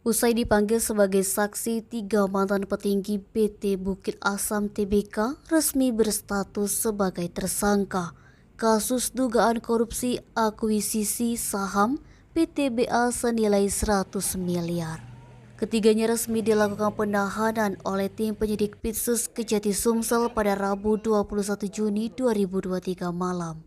Usai dipanggil sebagai saksi, tiga mantan petinggi PT Bukit Asam Tbk resmi berstatus sebagai tersangka kasus dugaan korupsi akuisisi saham PT BA senilai 100 miliar. Ketiganya resmi dilakukan penahanan oleh tim penyidik Pitsus Kejati Sumsel pada Rabu 21 Juni 2023 malam.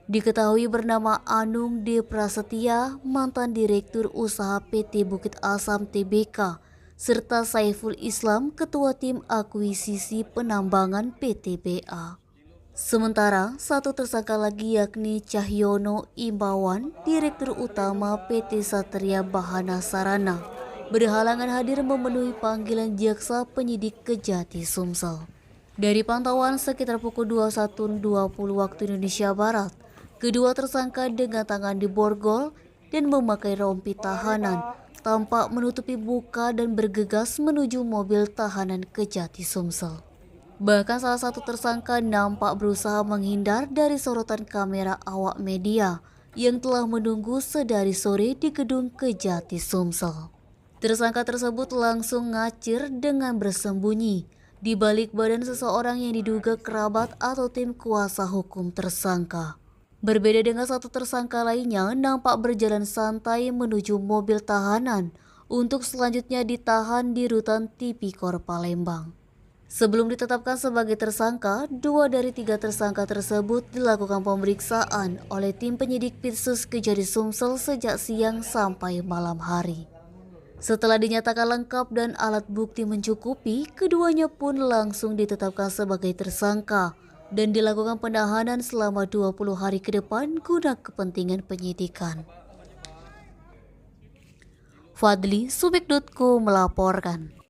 Diketahui bernama Anung D. Prasetya, mantan Direktur Usaha PT Bukit Asam Tbk, serta Saiful Islam, Ketua Tim Akuisisi Penambangan PT BA. Sementara, satu tersangka lagi yakni Cahyono Imbawan, Direktur Utama PT Satria Bahana Sarana, berhalangan hadir memenuhi panggilan jaksa penyidik Kejati Sumsel. Dari pantauan sekitar pukul 21.20 waktu Indonesia Barat, kedua tersangka dengan tangan diborgol dan memakai rompi tahanan tampak menutupi muka dan bergegas menuju mobil tahanan Kejati Sumsel. Bahkan salah satu tersangka nampak berusaha menghindar dari sorotan kamera awak media yang telah menunggu sedari sore di gedung Kejati Sumsel. Tersangka tersebut langsung ngacir dengan bersembunyi di balik badan seseorang yang diduga kerabat atau tim kuasa hukum tersangka. Berbeda dengan satu tersangka lainnya, nampak berjalan santai menuju mobil tahanan untuk selanjutnya ditahan di rutan Tipikor Palembang. Sebelum ditetapkan sebagai tersangka, 2 dari 3 tersangka tersebut dilakukan pemeriksaan oleh tim penyidik Pitsus Kejati Sumsel sejak siang sampai malam hari. Setelah dinyatakan lengkap dan alat bukti mencukupi, keduanya pun langsung ditetapkan sebagai tersangka dan dilakukan penahanan selama 20 hari ke depan guna kepentingan penyidikan. Fadli, Subek.co melaporkan.